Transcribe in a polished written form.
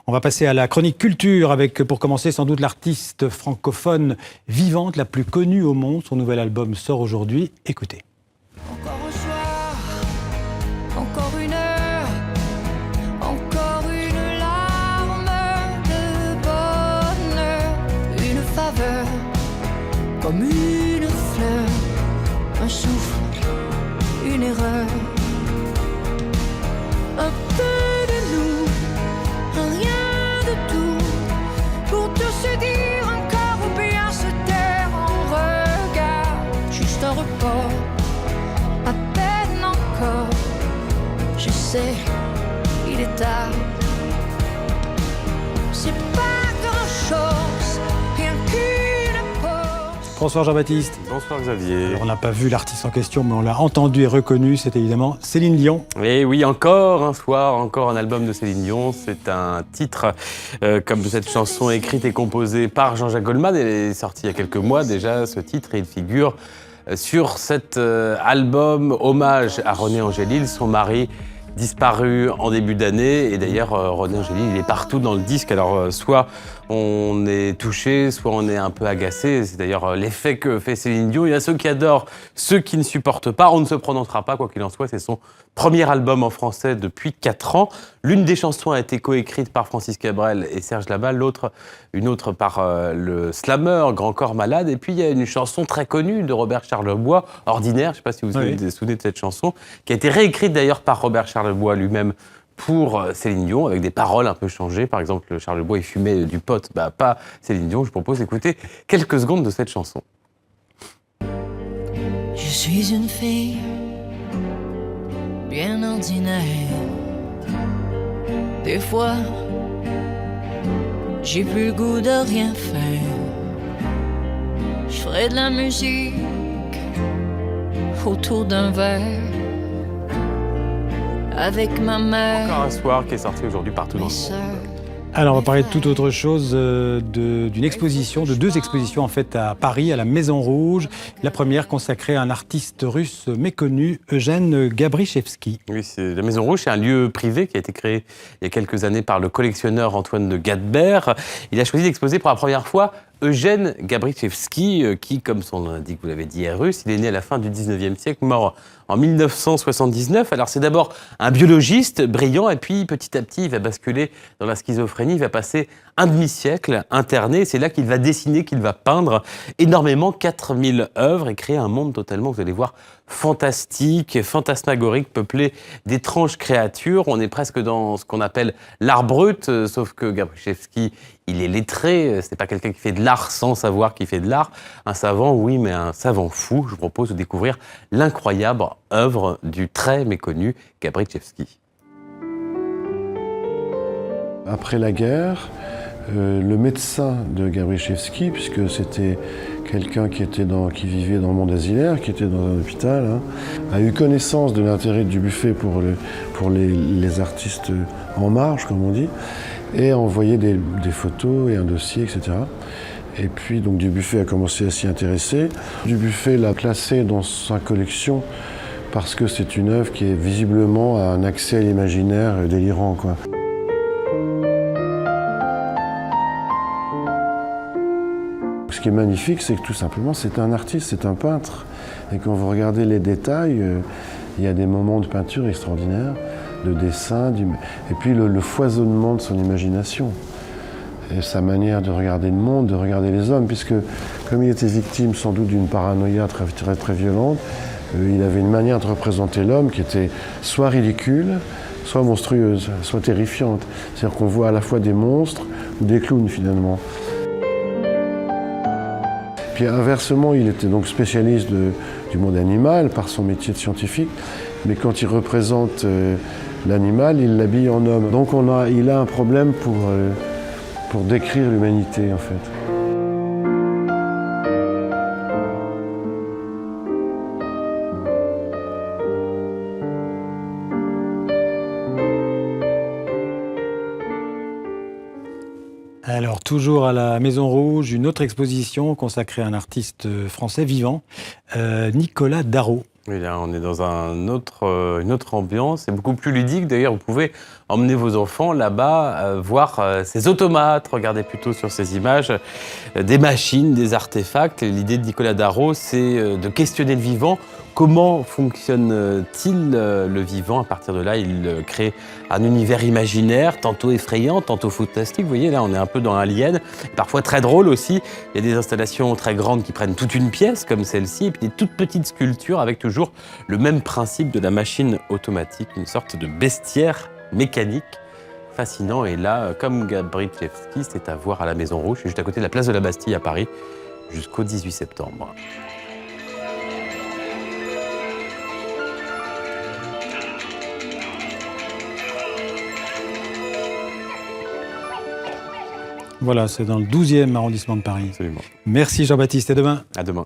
On va passer à la chronique culture avec, pour commencer, sans doute l'artiste francophone vivante la plus connue au monde. Son nouvel album sort aujourd'hui. Écoutez. Encore un soir, encore une heure, encore une larme de bonheur, une faveur, comme une fleur, un souffle, une erreur, un peu de nous, un rien de tout, pour tout se dire encore ou bien se taire en regard, juste un report. À peine encore, je sais, il est tard. C'est pas grand-chose, rien qu'une pause. Bonsoir Jean-Baptiste. Bonsoir Xavier. Alors, on n'a pas vu l'artiste en question, mais on l'a entendu et reconnu. C'est évidemment Céline Dion. Et oui, encore un soir, encore un album de Céline Dion. C'est un titre, comme cette chanson écrite et composée par Jean-Jacques Goldman. Elle est sortie il y a quelques mois déjà, ce titre, et il figure sur cet album hommage à René Angélil, son mari disparu en début d'année. Et d'ailleurs, René Angélil, il est partout dans le disque. Alors, soit on est touché, soit on est un peu agacé. C'est d'ailleurs l'effet que fait Céline Dion. Il y a ceux qui adorent, ceux qui ne supportent pas. On ne se prononcera pas, quoi qu'il en soit. C'est son premier album en français depuis 4 ans. L'une des chansons a été coécrite par Francis Cabrel et Serge Lama, une autre par le slammer Grand Corps Malade. Et puis il y a une chanson très connue de Robert Charlebois, Ordinaire, je ne sais pas si vous vous souvenez de cette chanson, qui a été réécrite d'ailleurs par Robert Charlebois lui-même pour Céline Dion, avec des paroles un peu changées. Par exemple, Charlebois, il fumait du pot, pas Céline Dion. Je propose d'écouter quelques secondes de cette chanson. Je suis une fille bien ordinaire. Des fois, j'ai plus le goût de rien faire. Je ferai de la musique autour d'un verre avec ma mère. Encore un soir qui est sorti aujourd'hui partout dans le monde. Alors, on va parler de toute autre chose, d'une exposition, de 2 expositions en fait à Paris, à la Maison Rouge. La première consacrée à un artiste russe méconnu, Eugène Gabrichevski. Oui, la Maison Rouge, c'est un lieu privé qui a été créé il y a quelques années par le collectionneur Antoine de Gadbert. Il a choisi d'exposer pour la première fois Eugène Gabrichevski, qui, comme son nom l'indique, vous l'avez dit, est russe. Il est né à la fin du 19e siècle, mort en 1979. Alors c'est d'abord un biologiste brillant, et puis petit à petit, il va basculer dans la schizophrénie. Il va passer un demi-siècle interné. C'est là qu'il va dessiner, qu'il va peindre énormément, 4000 œuvres, et créer un monde totalement, vous allez voir, fantastique, fantasmagorique, peuplé d'étranges créatures. On est presque dans ce qu'on appelle l'art brut, sauf que Gabrichevski, il est lettré, c'est pas quelqu'un qui fait de l'art sans savoir qu'il fait de l'art. Un savant, oui, mais un savant fou. Je vous propose de découvrir l'incroyable œuvre du très méconnu Gabrichevski. Après la guerre, le médecin de Gabrichevski, puisque c'était quelqu'un qui vivait dans le monde asilaire, qui était dans un hôpital, a eu connaissance de l'intérêt du buffet pour les artistes en marge, comme on dit, et a envoyé des photos et un dossier, etc. Et puis donc Dubuffet a commencé à s'y intéresser. Dubuffet l'a classé dans sa collection parce que c'est une œuvre qui est visiblement un accès à l'imaginaire délirant, quoi. Ce qui est magnifique, c'est que tout simplement, c'est un artiste, c'est un peintre. Et quand vous regardez les détails, il y a des moments de peinture extraordinaires, de dessin, et puis le foisonnement de son imagination. Et sa manière de regarder le monde, de regarder les hommes, puisque comme il était victime sans doute d'une paranoïa très violente, il avait une manière de représenter l'homme qui était soit ridicule, soit monstrueuse, soit terrifiante. C'est-à-dire qu'on voit à la fois des monstres ou des clowns finalement. Puis inversement, il était donc spécialiste du monde animal par son métier de scientifique, mais quand il représente l'animal, il l'habille en homme. Donc il a un problème pour décrire l'humanité en fait. Alors, toujours à la Maison Rouge, une autre exposition consacrée à un artiste français vivant, Nicolas Darro. Oui, là, on est dans une autre ambiance, c'est beaucoup plus ludique. D'ailleurs, vous pouvez emmener vos enfants là-bas, voir ces automates, regarder plutôt sur ces images des machines, des artefacts. L'idée de Nicolas Darro, c'est de questionner le vivant. Comment fonctionne-t-il le vivant? À partir de là, il crée un univers imaginaire, tantôt effrayant, tantôt fantastique. Vous voyez, là, on est un peu dans Alien. Parfois très drôle aussi. Il y a des installations très grandes qui prennent toute une pièce, comme celle-ci, et puis des toutes petites sculptures avec toujours le même principe de la machine automatique, une sorte de bestiaire mécanique fascinant. Et là, comme Gabrichevski, c'est à voir à la Maison Rouge, juste à côté de la place de la Bastille à Paris, jusqu'au 18 septembre. Voilà, c'est dans le 12e arrondissement de Paris. Absolument. Merci Jean-Baptiste, et demain. À demain.